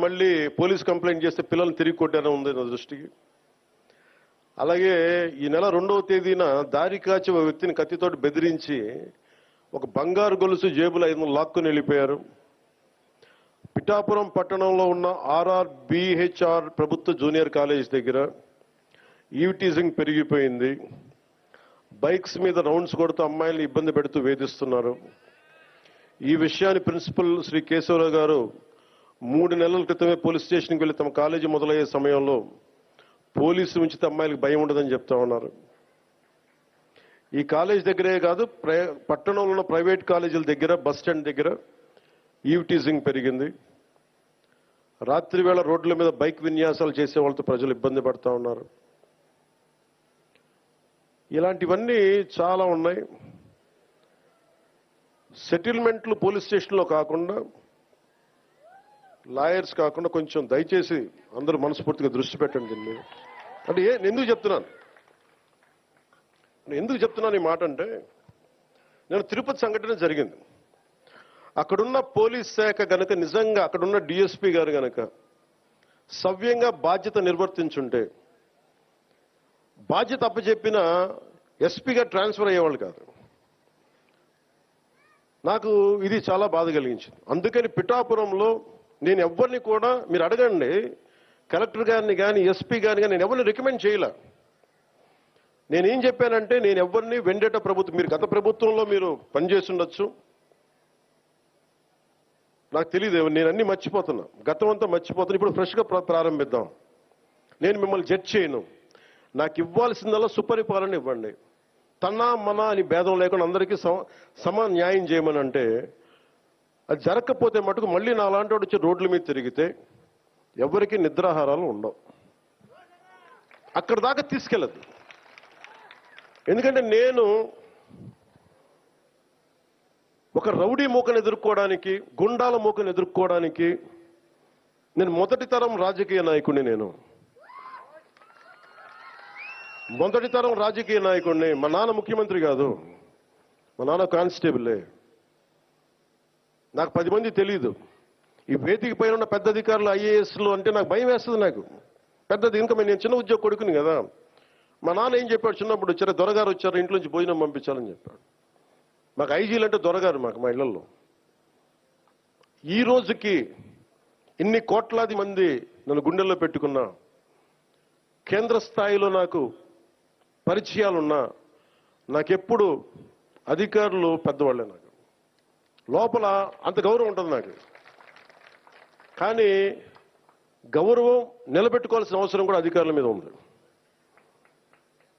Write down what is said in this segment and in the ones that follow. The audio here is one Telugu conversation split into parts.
మళ్ళీ పోలీస్ కంప్లైంట్ చేస్తే పిల్లల్ని తిరిగి కొట్టారని ఉంది నా దృష్టికి. అలాగే ఈ నెల 2వ తేదీన దారి కాచి ఒక వ్యక్తిని కత్తితోటి బెదిరించి ఒక బంగారు గొలుసు జేబులో 500 లాక్కుని వెళ్ళిపోయారు. పిఠాపురం పట్టణంలో ఉన్న ఆర్ఆర్బిహెచ్ఆర్ ప్రభుత్వ జూనియర్ కాలేజ్ దగ్గర ఈవ్టీజింగ్ పెరిగిపోయింది. బైక్స్ మీద రౌండ్స్ కొడుతూ అమ్మాయిల్ని ఇబ్బంది పెడుతూ వేధిస్తున్నారు. ఈ విషయాన్ని ప్రిన్సిపల్ శ్రీ కేశవరావు గారు 3 నెలల క్రితమే పోలీస్ స్టేషన్కి వెళ్లి తమ కాలేజీ మొదలయ్యే సమయంలో పోలీసు ఉంచితే అమ్మాయిలకు భయం ఉండదని చెప్తా ఉన్నారు. ఈ కాలేజ్ దగ్గరే కాదు, పట్టణంలో ఉన్న ప్రైవేట్ కాలేజీల దగ్గర, బస్ స్టాండ్ దగ్గర ఈవ్టీజింగ్ పెరిగింది. రాత్రి వేళ రోడ్ల మీద బైక్ విన్యాసాలు చేసే వాళ్ళతో ప్రజలు ఇబ్బంది పడతా ఉన్నారు. ఇలాంటివన్నీ చాలా ఉన్నాయి. సెటిల్మెంట్లు పోలీస్ స్టేషన్లో కాకుండా, లాయర్స్ కాకుండా కొంచెం దయచేసి అందరూ మనస్ఫూర్తిగా దృష్టి పెట్టండి దీన్ని. అంటే ఎందుకు చెప్తున్నాను ఈ మాట అంటే, నేను తిరుపతి సంఘటన జరిగింది. అక్కడున్న పోలీస్ శాఖ గనక నిజంగా అక్కడున్న డిఎస్పీ గారు గనక సవ్యంగా బాధ్యత నిర్వర్తించుంటే, బాధ్యత అప్పచెప్పిన ఎస్పీగా ట్రాన్స్ఫర్ అయ్యేవాళ్ళు కాదు. నాకు ఇది చాలా బాధ కలిగించింది. అందుకని పిఠాపురంలో నేను ఎవరిని కూడా, మీరు అడగండి కలెక్టర్ గారిని కానీ ఎస్పీ గారిని కానీ, నేను ఎవరిని రికమెండ్ చేయలే. నేనేం చెప్పానంటే, నేను ఎవరిని వెండేట ప్రభుత్వం, మీరు గత ప్రభుత్వంలో మీరు పనిచేసి ఉండొచ్చు, నాకు తెలియదు, నేను అన్ని మర్చిపోతున్నా, గతం అంతా మర్చిపోతున్నా. ఇప్పుడు ఫ్రెష్గా ప్రారంభిద్దాం. నేను మిమ్మల్ని జడ్జ్ చేయను. నాకు ఇవ్వాల్సిందల్లా సుపరిపాలన ఇవ్వండి. తన్నా మన అని భేదం లేకుండా అందరికీ సమ న్యాయం చేయమని అంటే, అది జరగకపోతే మటుకు మళ్ళీ నా అలాంటి వాడు వచ్చి రోడ్ల మీద తిరిగితే ఎవరికి నిద్రాహారాలు ఉండవు. అక్కడ దాకా తీసుకెళ్ళదు. ఎందుకంటే నేను ఒక రౌడీ మూకను ఎదుర్కోవడానికి, గుండాల మూకను ఎదుర్కోవడానికి నేను మొదటి తరం రాజకీయ నాయకుడిని. మొదటి తరం రాజకీయ నాయకుడిని. మా నాన్న ముఖ్యమంత్రి కాదు, మా నాన్న కానిస్టేబులే. నాకు 10 మంది తెలియదు. ఈ వేదిక పైన ఉన్న పెద్ద అధికారులు, ఐఏఎస్లు అంటే నాకు భయం వేస్తుంది. నాకు పెద్దది, ఇంకా నేను చిన్న ఉద్యోగ కొడుకుని కదా. మా నాన్న ఏం చెప్పాడు, చిన్నప్పుడు వచ్చారు, దొరగారు వచ్చారు, ఇంట్లో నుంచి భోజనం పంపించాలని చెప్పాడు. మాకు ఐజీలు అంటే దొరగారు మాకు, మా ఇళ్లలో. ఈ రోజుకి ఇన్ని కోట్లాది మంది నన్ను గుండెల్లో పెట్టుకున్నా, కేంద్ర స్థాయిలో నాకు పరిచయాలున్నా, నాకెప్పుడు అధికారులు పెద్దవాళ్ళే. నాకు లోపల అంత గౌరవం ఉంటుంది నాకు. కానీ గౌరవం నిలబెట్టుకోవాల్సిన అవసరం కూడా అధికారుల మీద ఉంది.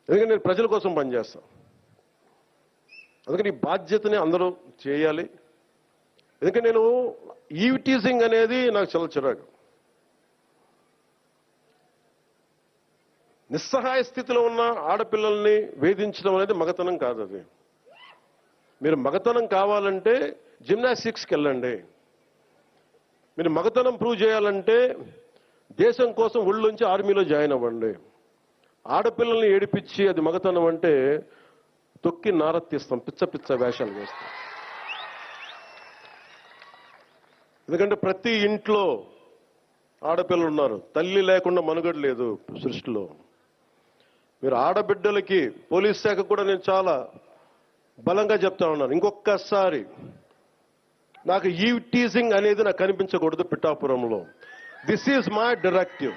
ఎందుకంటే నేను ప్రజల కోసం పనిచేస్తాను. అందుకని ఈ బాధ్యతని అందరూ చేయాలి. ఎందుకంటే నేను ఈవ్టీజింగ్ అనేది నాకు చాలా చిరాకు. నిస్సహాయ స్థితిలో ఉన్న ఆడపిల్లల్ని వేధించడం అనేది మగతనం కాదు. అది మీరు మగతనం కావాలంటే జిమ్నాస్టిక్స్కి వెళ్ళండి. మీరు మగతనం ప్రూవ్ చేయాలంటే దేశం కోసం ఒళ్ళుంచి ఆర్మీలో జాయిన్ అవ్వండి. ఆడపిల్లల్ని ఏడిపించి అది మగతనం అంటే తొక్కి నారత్తిస్తాం, పిచ్చ వేషాలు వేస్తాం. ఎందుకంటే ప్రతి ఇంట్లో ఆడపిల్లలు ఉన్నారు. తల్లి లేకుండా మనుగడ లేదు సృష్టిలో. మీరు ఆడబిడ్డలకి, పోలీస్ శాఖ కూడా నేను చాలా బలంగా చెప్తా ఉన్నాను, ఇంకొకసారి నాకు ఈవ్టీజింగ్ అనేది నాకు కనిపించకూడదు పిఠాపురంలో. This is my directive.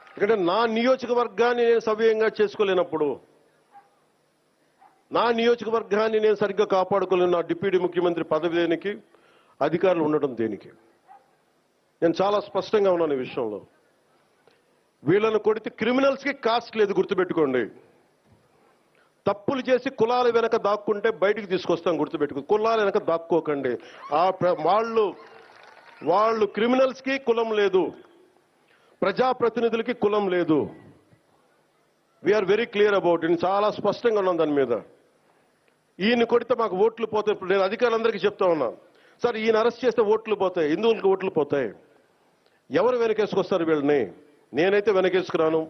ఎందుకంటే నా నియోజకవర్గాన్ని నేను సవ్యంగా చేసుకోలేనప్పుడు, నా నియోజకవర్గాన్ని నేను సరిగ్గా కాపాడుకోలేను, నా డిప్యూటీ ముఖ్యమంత్రి పదవి దేనికి, అధికారులు ఉండడం దేనికి? నేను చాలా స్పష్టంగా ఉన్నాను ఈ విషయంలో. వీళ్ళను కొడితే క్రిమినల్స్కి కాస్ట్ లేదు, గుర్తుపెట్టుకోండి. తప్పులు చేసి కులాల వెనక దాక్కుంటే బయటికి తీసుకొస్తాం, గుర్తుపెట్టుకో. కులాల వెనక దాక్కోకండి. వాళ్ళు క్రిమినల్స్కి కులం లేదు, ప్రజాప్రతినిధులకి కులం లేదు. We are very clear about it. చాలా స్పష్టంగా ఉన్నాం దాని మీద. ఈయన కొడితే మాకు ఓట్లు పోతాయి. నేను అధికారులందరికీ చెప్తా ఉన్నాను, సార్ ఈయన అరెస్ట్ చేస్తే ఓట్లు పోతాయి. హిందువులకి ఓట్లు పోతాయి. ఎవరు వెనకేసుకొస్తారు వీళ్ళని? నేనైతే వెనకేసుకురాను.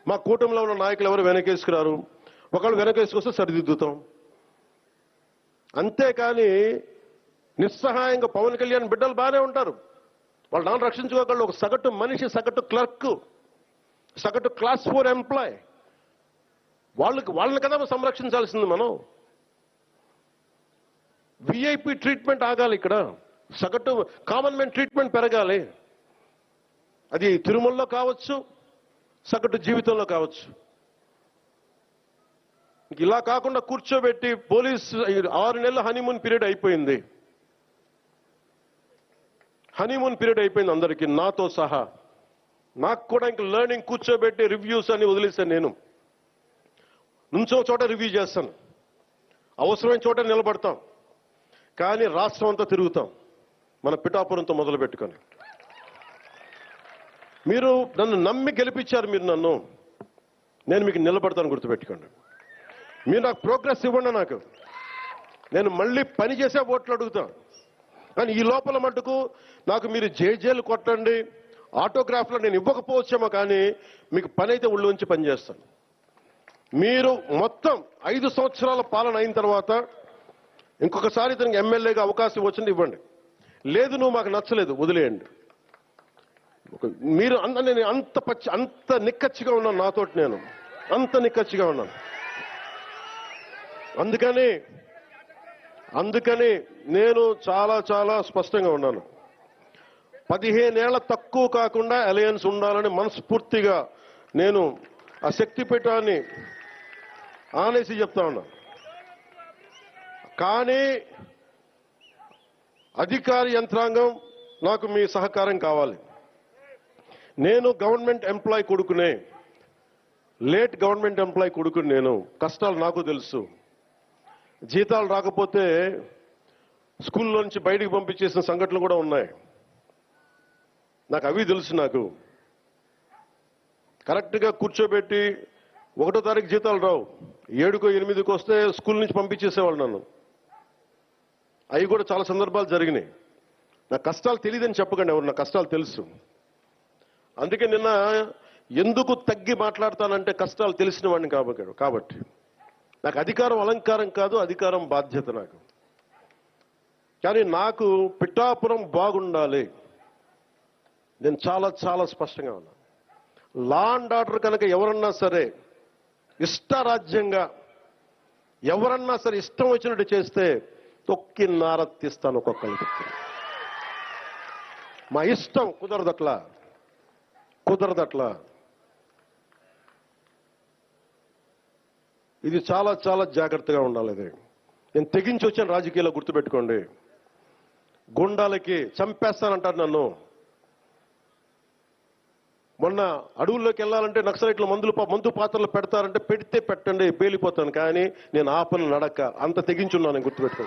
మా కూటమిలో ఉన్న నాయకులు ఎవరు వెనకేసుకురారు. ఒకళ్ళు వెనకేసుకొస్తే సరిదిద్దుతాం. అంతేకాని నిస్సహాయంగా పవన్ కళ్యాణ్ బిడ్డలు బాగానే ఉంటారు. వాళ్ళ నాన్న రక్షించుకోగలడు. ఒక సగటు మనిషి, సగటు క్లర్క్, సగటు క్లాస్ 4 ఎంప్లాయ్, వాళ్ళని కదా సంరక్షించాల్సింది మనం. విఐపి ట్రీట్మెంట్ ఆగాలి ఇక్కడ, సగటు కామన్ మ్యాన్ ట్రీట్మెంట్ పెరగాలి. అది తిరుమలలో కావచ్చు, సగటు జీవితంలో కావచ్చు. ఇలా కాకుండా కూర్చోబెట్టి పోలీసు 6 నెలల హనీమూన్ పీరియడ్ అయిపోయింది. హనీమూన్ పీరియడ్ అయిపోయింది అందరికీ, నాతో సహా. నాకు కూడా ఇంక లెర్నింగ్ కూర్చోబెట్టి రివ్యూస్ అని వదిలేశాను. నేను నుంచో చోట రివ్యూ చేస్తాను, అవసరమైన చోట నిలబడతాం, కానీ రాష్ట్రం అంతా తిరుగుతాం మన పిఠాపురంతో మొదలు పెట్టుకొని. మీరు నన్ను నమ్మి గెలిపించారు, మీరు నన్ను, నేను మీకు నిలబడతాను, గుర్తుపెట్టుకోండి. మీరు నాకు ప్రోగ్రెస్ ఇవ్వండి, నేను మళ్ళీ పని చేసే ఓట్లు అడుగుతాను. కానీ ఈ లోపల మటుకు నాకు మీరు జేజేలు కొట్టండి, ఆటోగ్రాఫ్లో నేను ఇవ్వకపోవచ్చేమో, కానీ మీకు పని అయితే ఒళ్ళు ఉంచి పనిచేస్తాను. మీరు మొత్తం 5 సంవత్సరాల పాలన అయిన తర్వాత ఇంకొకసారి ఇతనికి ఎమ్మెల్యేగా అవకాశం వచ్చింది ఇవ్వండి, లేదు నువ్వు మాకు నచ్చలేదు వదిలేయండి. మీరు నేను అంత నిక్కచ్చిగా ఉన్నాను, నాతోటి నేను అంత నిక్కచ్చిగా ఉన్నాను. అందుకని నేను చాలా చాలా స్పష్టంగా ఉన్నాను. 15 ఏళ్ల తక్కువ కాకుండా అలయన్స్ ఉండాలని మనస్ఫూర్తిగా నేను ఆ శక్తిపీఠాన్ని ఆనేసి చెప్తా ఉన్నా. కానీ అధికార యంత్రాంగం నాకు మీ సహకారం కావాలి. నేను గవర్నమెంట్ ఎంప్లాయ్ కొడుకునే, లేట్ గవర్నమెంట్ ఎంప్లాయ్ కొడుకుని నేను. కష్టాలు నాకు తెలుసు. జీతాలు రాకపోతే స్కూల్లో నుంచి బయటికి పంపించేసిన సంఘటనలు కూడా ఉన్నాయి. నాకు అవి తెలుసు. నాకు కరెక్ట్గా కూర్చోబెట్టి 1వ తారీఖు జీతాలు రావు, 7కో 8కో వస్తే స్కూల్ నుంచి పంపించేసేవాళ్ళు నన్ను. అవి కూడా చాలా సందర్భాలు జరిగినాయి. నా కష్టాలు తెలియదని చెప్పకండి ఎవరు, నా కష్టాలు తెలుసు. అందుకే నిన్న ఎందుకు తగ్గి మాట్లాడతానంటే కష్టాలు తెలిసిన వాడిని కాబట్టి. నాకు అధికారం అలంకారం కాదు, అధికారం బాధ్యత నాకు. కానీ నాకు పిఠాపురం బాగుండాలి. నేను చాలా చాలా స్పష్టంగా ఉన్నాను. లా అండ్ ఆర్డర్ కనుక ఎవరన్నా సరే ఇష్టారాజ్యంగా, ఎవరన్నా సరే ఇష్టం వచ్చినట్టు చేస్తే తొక్కి నారత్తిస్తాను ఒక్కొక్కరికి. మా ఇష్టం కుదరదట్లా. ఇది చాలా చాలా జాగ్రత్తగా ఉండాలి. ఇది నేను తెగించి వచ్చాను రాజకీయాల్లో, గుర్తుపెట్టుకోండి. గుండాలకి చంపేస్తానంటారు నన్ను. మొన్న అడవుల్లోకి వెళ్ళాలంటే నక్సలైట్లు మందు పాత్రలు పెడతారంటే పెడితే పెట్టండి, పేలిపోతాను, కానీ నేను ఆపను నడక. అంత తెగించున్నాను, గుర్తుపెట్టుకోండి.